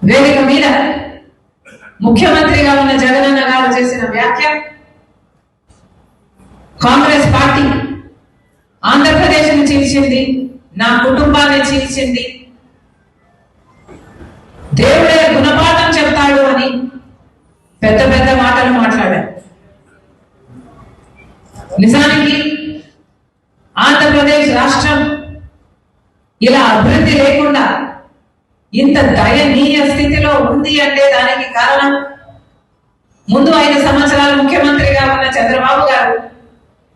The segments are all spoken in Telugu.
వేదిక మీద ముఖ్యమంత్రిగా ఉన్న జగనన్న గారు చేసిన వ్యాఖ్య కాంగ్రెస్ పార్టీ ఆంధ్రప్రదేశ్ని చీల్చింది, నా కుటుంబాన్ని చీల్చింది, దేవుడే గుణపాఠం చెప్తాడు అని పెద్ద పెద్ద మాటలు మాట్లాడారు. నిజానికి ఆంధ్రప్రదేశ్ రాష్ట్రం ఇలా అభివృద్ధి లేకుండా ఇంత దయనీయ స్థితిలో ఉంది అంటే దానికి కారణం ముందు 5 సంవత్సరాలు ముఖ్యమంత్రిగా ఉన్న చంద్రబాబు గారు,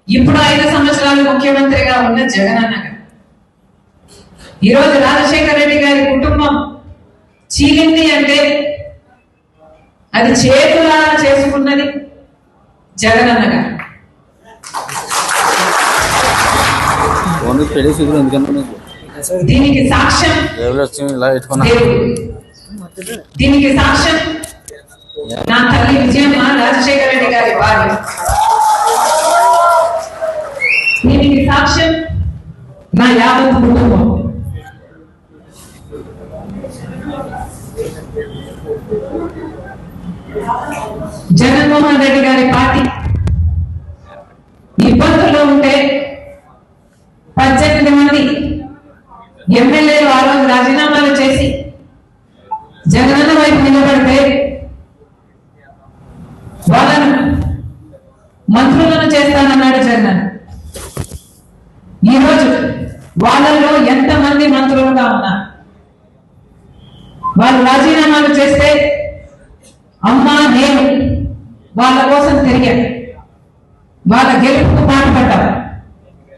ఇప్పుడు 5 సంవత్సరాలు ముఖ్యమంత్రిగా ఉన్న జగనన్న గారు. ఈరోజు రాజశేఖర రెడ్డి గారి కుటుంబం చీలింది అంటే అది చేతులా చేసుకున్నది జగనన్న గారు. దీనికి సాక్ష్యం దీనికి సాక్ష్యం నా తల్లి విజయమ్మ రాజశేఖర రెడ్డి గారి భార్య. దీనికి సాక్ష్యం నా యావత్ కుటుంబం. జగన్మోహన్ రెడ్డి గారి పార్టీ ఇబ్బందుల్లో ఉంటే 18 మంది ఎమ్మెల్యేలు ఆ రోజు రాజీనామాలు చేసి జగనన్న వైపు నిలబడితే వాళ్ళను మంత్రులను చేస్తానన్నాడు జగన్. ఈరోజు వాళ్ళల్లో ఎంతమంది మంత్రులుగా ఉన్నారు? వాళ్ళు రాజీనామాలు చేస్తే అమ్మా నేను వాళ్ళ కోసం తిరిగాను, వాళ్ళ గెలుపుకు పాటుపడ్డారు,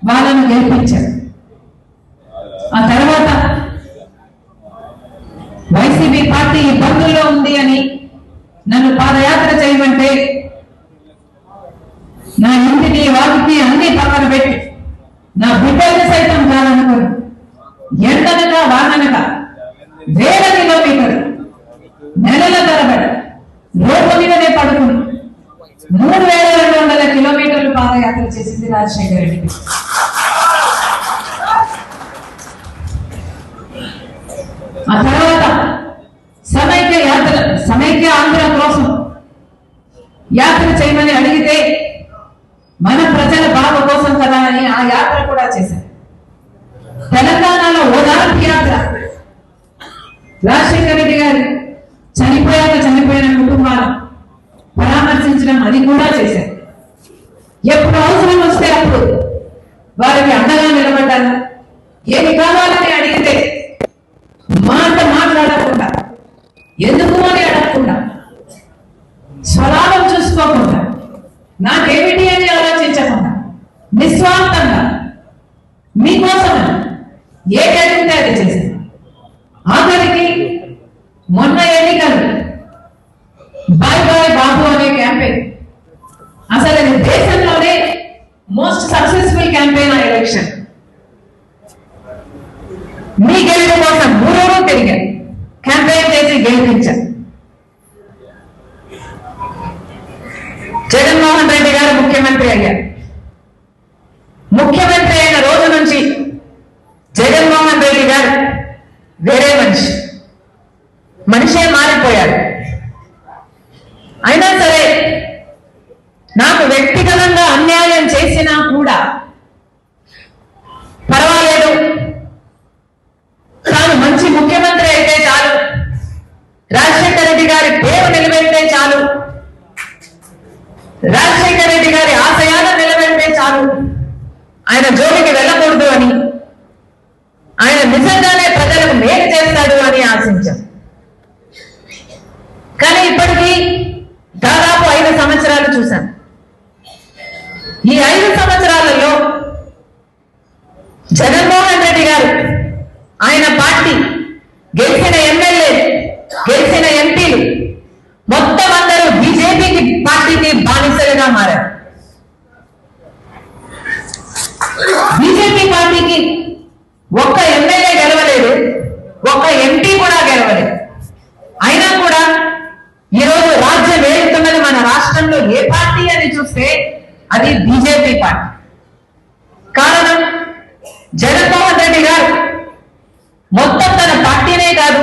వాళ్ళను గెలిపించారు. ఆ తర్వాత వైసీపీ పార్టీ ఇబ్బందుల్లో ఉంది అని నన్ను పాదయాత్ర చేయమంటే నా ఇంటిని వాటిని అన్ని పక్కన పెట్టి నా బిడ్డల్ని సైతం కాదనుకుని ఎండనక వాననక వేల కిలోమీటర్లు నెలల తరబడి రోడ్డు మీదనే పడుకుని 3200 కిలోమీటర్లు పాదయాత్ర చేసింది రాజశేఖర రెడ్డి. ఆ తర్వాత సమైక్య ఆంధ్ర కోసం యాత్ర చేయమని అడిగితే మన ప్రజల బాధ కోసం కదా అని ఆ యాత్ర కూడా చేశారు. తెలంగాణలో ఓదార్పు యాత్ర రాజశేఖర రెడ్డి గారు చనిపోయిన కుటుంబాలు పరామర్శించడం అది కూడా చేశారు. ఎప్పుడు అవసరం వస్తే అప్పుడు వారికి అండగా నిలబడ్డారు. ఏమి కావాలని అడిగితే మాట మాట్లాడకుండా, ఎందుకు అని అడగకుండా, స్వలాభం చూసుకోకుండా, నాకేమిటి అని ఆలోచించకుండా నిస్వార్థంగా మీకోసం ఏది అడిగితే అది చేశారు. ఆఖరికి మొన్న ఎన్నికలు బాయ్ బాయ్ బాబు అనే క్యాంపెయిన్ అసలు అది దేశంలోనే మోస్ట్ సక్సెస్ఫుల్ క్యాంపెయిన్ ఆ ఎలక్షన్. మీ గెలుపు కోసం ఊరూరు తిరిగారు, క్యాంపెయిన్ చేసి గెలిపించారు. జగన్మోహన్ రెడ్డి గారు ముఖ్యమంత్రి అయ్యారు. ముఖ్యమంత్రి అయిన రోజు నుంచి జగన్మోహన్ రెడ్డి గారు వేరే మనిషే మారిపోయారు. అయినా సరే నాకు వ్యక్తిగతంగా అన్యాయం చేసినా కూడా పర్వాలేదు, తాను మంచి ముఖ్యమంత్రి అయితే చాలు, రాజశేఖర రెడ్డి గారి పేరు నిలబెడితే చాలు, రాజశేఖర రెడ్డి గారి ఆశయాలను నిలబెడితే చాలు, ఆయన జోలికి వెళ్ళకూడదు అని, ఆయన నిజంగానే ప్రజలకు మేలు చేస్తాడు అని ఆశించాం. కానీ ఇప్పటికీ దాదాపు 5 సంవత్సరాలు చూశాం. ఈ 5 సంవత్సరాలలో జగన్మోహన్ రెడ్డి గారు, ఆయన పార్టీ, గెలిచిన ఎమ్మెల్యేలు, గెలిచిన ఎంపీలు మొత్తం అందరూ బీజేపీకి పార్టీకి బానిసలుగా మారారు. బీజేపీ పార్టీకి ఒక్క ఎమ్మెల్యే గెలవలేదు, ఒక్క ఎంపీ కూడా గెలవలేదు. అయినా కూడా ఈరోజు రాజ్యం ఏలుతున్నది మన రాష్ట్రంలో ఏ పార్టీ అని చూస్తే అది బీజేపీ పార్టీ. కారణం జగన్మోహన్ రెడ్డి గారు మొత్తం తన పార్టీనే కాదు,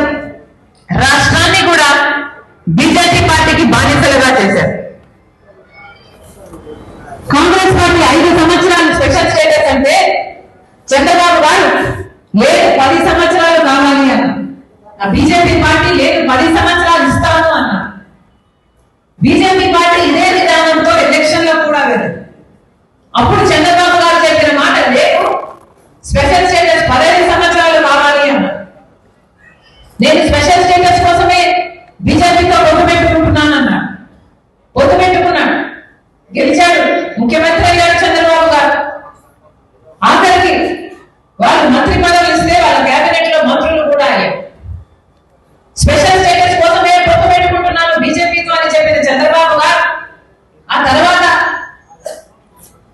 రాష్ట్రాన్ని బీజేపీ పార్టీకి బానిసలుగా చేశారు. కాంగ్రెస్ పార్టీ 5 సంవత్సరాలు స్పెషల్ స్టేటస్ అంటే చంద్రబాబు గారు లేదు 10 సంవత్సరాలు కావాలి అన్న. ఆ బీజేపీ పార్టీ లేదు 10 సంవత్సరాలు ఇస్తాను అన్న. బీజేపీ పార్టీ ఇదే విధానంతో ఎలక్షన్ లో కూడా వెళ్ళదు. అప్పుడు చంద్రబాబు గారు చెప్పిన మాట లేదు స్పెషల్ స్టేటస్ 15 సంవత్సరాలు కావాలి అన్న. నేను స్పెషల్ స్టేటస్ కోసమే బీజేపీతో పొత్తు పెట్టుకుంటున్నానన్నా. పొత్తు పెట్టుకున్నాడు, గెలిచాడు, ముఖ్యమంత్రి అయ్యాడు చంద్రబాబు గారు. ఆఖరికి వాళ్ళు మంత్రి పదవులు ఇస్తే వాళ్ళ కేబినెట్ లో మంత్రులు కూడా అయ్యారు. స్పెషల్ స్టేటస్ కోసమే పొత్తు పెట్టుకుంటున్నాను బీజేపీతో అని చెప్పిన చంద్రబాబు గారు ఆ తర్వాత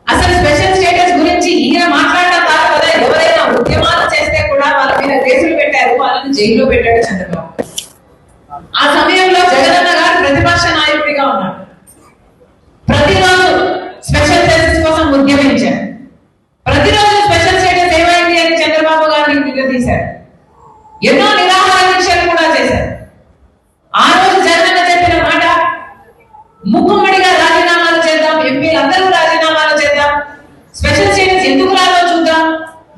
అసలు స్పెషల్ స్టేటస్ గురించి ఈయన మాట్లాడడం కాదు కదా, ఎవరైనా ఉద్యమాలు చేస్తే కూడా వాళ్ళ మీద కేసులు పెట్టారు, వాళ్ళని జైల్లో పెట్టాడు చంద్రబాబు. ఆ సమయంలో జగనన్న గారు ప్రతిపక్ష నాయకుడిగా ఉన్నాడు. ప్రతిరోజు స్పెషల్ స్టేటస్ కోసం ఉద్యమించారు. ప్రతిరోజు స్పెషల్ స్టేటస్ ఏమైంది అని చంద్రబాబు గారిని నిలదీశారు. ఎన్నో నిరాహార దీక్షలు కూడా చేశారు. ఆ రోజు జగనన్న చెప్పిన మాట ముక్కుమ్మడిగా రాజీనామాలు చేద్దాం, ఎంపీలందరూ రాజీనామాలు చేద్దాం, స్పెషల్ స్టేటస్ ఎందుకు రాదో చూద్దాం,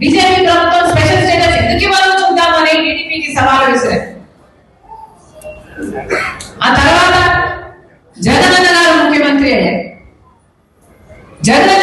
బీజేపీ ప్రభుత్వం స్పెషల్ స్టేటస్ ఎందుకు ఇవ్వాలో చూద్దాం అని టీడీపీకి సవాలు విసిరారు. ఆ తర్వాత జగనన్న గారు ముఖ్యమంత్రి అయ్యారు. జగన్